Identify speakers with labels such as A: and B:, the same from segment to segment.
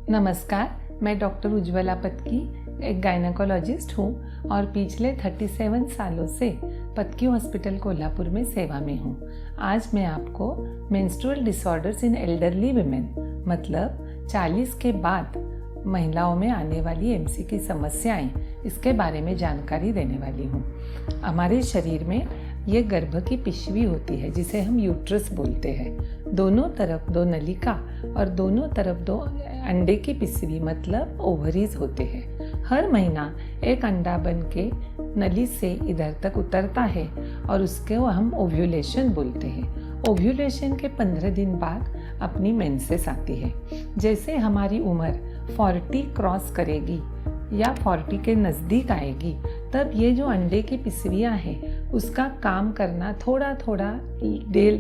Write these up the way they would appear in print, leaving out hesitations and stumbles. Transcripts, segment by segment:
A: नमस्कार, मैं डॉक्टर उज्ज्वला पत्की एक गायनेकोलॉजिस्ट हूँ और पिछले 37 सालों से पत्की हॉस्पिटल कोल्हापुर में सेवा में हूँ। आज मैं आपको मेंस्ट्रुअल डिसऑर्डर्स इन एल्डरली वुमेन मतलब 40 के बाद महिलाओं में आने वाली एमसी की समस्याएं, इसके बारे में जानकारी देने वाली हूँ। हमारे शरीर में ये गर्भ की पिशवी होती है जिसे हम यूट्रस बोलते हैं। दोनों तरफ दो नलिका और दोनों तरफ दो अंडे की पिशवी मतलब ओवरीज होते हैं। हर महीना एक अंडा बन के नली से इधर तक उतरता है और उसके हम ओव्यूलेशन बोलते हैं। ओव्यूलेशन के 15 दिन बाद अपनी मेंसेस आती है। जैसे हमारी उम्र 40 क्रॉस करेगी या 40 के नज़दीक आएगी, तब ये जो अंडे की पिशवियाँ हैं उसका काम करना थोड़ा थोड़ा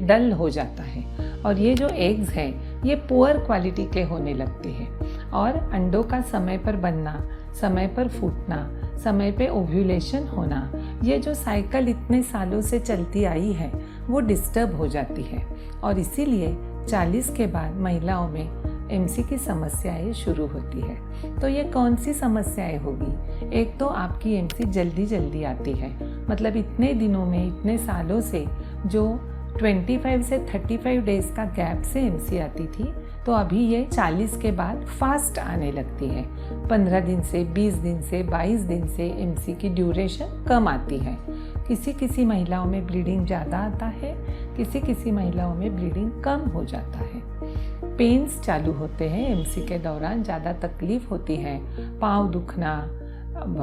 A: डल हो जाता है और ये जो एग्स हैं ये पुअर क्वालिटी के होने लगते हैं और अंडों का समय पर बनना, समय पर फूटना, समय पे ओव्यूलेशन होना, ये जो साइकिल इतने सालों से चलती आई है वो डिस्टर्ब हो जाती है और इसीलिए 40 के बाद महिलाओं में एमसी की समस्याएं शुरू होती है। तो ये कौन सी समस्याएं होगी? एक तो आपकी एमसी जल्दी आती है, मतलब इतने दिनों में, इतने सालों से जो 25 से 35 डेज का गैप से एमसी आती थी, तो अभी ये 40 के बाद फास्ट आने लगती है। 15 दिन से, 20 दिन से, 22 दिन से एमसी की ड्यूरेशन कम आती है। किसी महिलाओं में ब्लीडिंग ज़्यादा आता है, किसी महिलाओं में ब्लीडिंग कम हो जाता है। पेन्स चालू होते हैं एमसी के दौरान, ज़्यादा तकलीफ होती है, पाँव दुखना,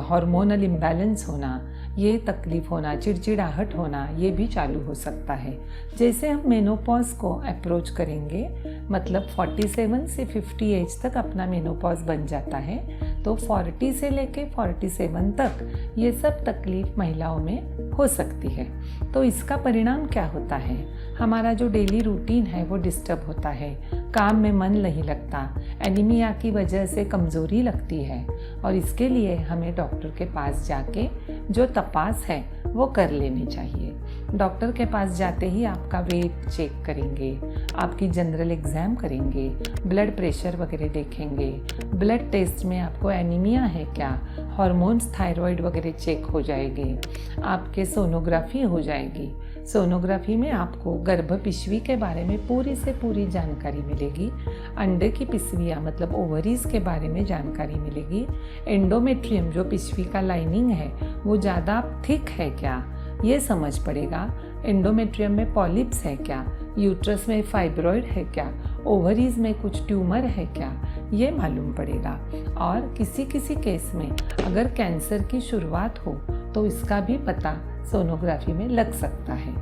A: हार्मोनल इम्बैलेंस होना, ये तकलीफ होना, चिड़चिड़ाहट होना, ये भी चालू हो सकता है। जैसे हम मेनोपॉज को अप्रोच करेंगे, मतलब 47 से 50 एज तक अपना मेनोपॉज बन जाता है, तो 40 से लेके 47 तक ये सब तकलीफ महिलाओं में हो सकती है। तो इसका परिणाम क्या होता है? हमारा जो डेली रूटीन है वो डिस्टर्ब होता है, काम में मन नहीं लगता, एनीमिया की वजह से कमज़ोरी लगती है और इसके लिए हमें डॉक्टर के पास जाके जो तपास है वो कर लेनी चाहिए। डॉक्टर के पास जाते ही आपका वेट चेक करेंगे, आपकी जनरल एग्ज़ाम करेंगे, ब्लड प्रेशर वगैरह देखेंगे, ब्लड टेस्ट में आपको एनीमिया है क्या, हार्मोन्स, थायराइड वगैरह चेक हो जाएंगे, आपके सोनोग्राफी हो जाएगी। सोनोग्राफी में आपको गर्भ पिशवी के बारे में पूरी से पूरी जानकारी मिलेगी, अंडे की पिशवियाँ मतलब ओवरीज के बारे में जानकारी मिलेगी, एंडोमेट्रियम जो पिशवी का लाइनिंग है वो ज़्यादा थिक है क्या ये समझ पड़ेगा, एंडोमेट्रियम में पॉलिप्स है क्या, यूट्रस में फाइब्रॉइड है क्या, ओवरीज में कुछ ट्यूमर है क्या, ये मालूम पड़ेगा। और किसी केस में अगर कैंसर की शुरुआत हो तो इसका भी पता सोनोग्राफी में लग सकता है।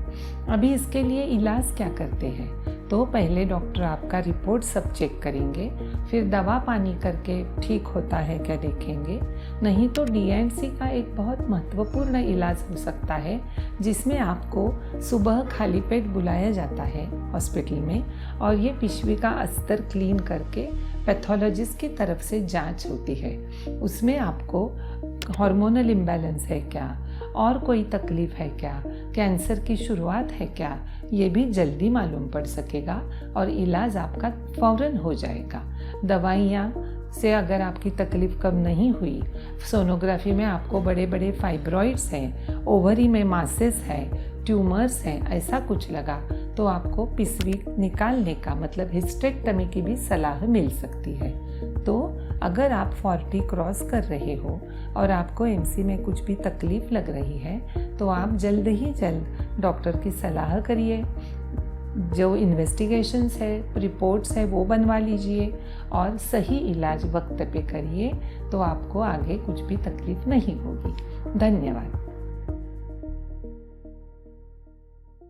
A: अभी इसके लिए इलाज क्या करते हैं? तो पहले डॉक्टर आपका रिपोर्ट सब चेक करेंगे, फिर दवा पानी करके ठीक होता है क्या देखेंगे, नहीं तो डी&सी का एक बहुत महत्वपूर्ण इलाज हो सकता है जिसमें आपको सुबह खाली पेट बुलाया जाता है हॉस्पिटल में और ये पिशवी का अस्तर क्लीन करके पैथोलॉजिस्ट की तरफ से जांच होती है। उसमें आपको हार्मोनल इम्बैलेंस है क्या और कोई तकलीफ है क्या, कैंसर की शुरुआत है क्या, ये भी जल्दी मालूम पड़ सकेगा और इलाज आपका फौरन हो जाएगा। दवाइयाँ से अगर आपकी तकलीफ कम नहीं हुई, सोनोग्राफी में आपको बड़े बड़े फाइब्रॉइड्स हैं, ओवरी में मासेस है, ट्यूमर्स हैं, ऐसा कुछ लगा तो आपको पिशवी निकालने का मतलब हिस्टेक्टमी की भी सलाह मिल सकती है। तो अगर आप 40 क्रॉस कर रहे हो और आपको एमसी में कुछ भी तकलीफ लग रही है तो आप जल्द ही जल्द डॉक्टर की सलाह करिए, जो इन्वेस्टिगेशंस है, रिपोर्ट्स है वो बनवा लीजिए और सही इलाज वक्त पे करिए, तो आपको आगे कुछ भी तकलीफ नहीं होगी। धन्यवाद।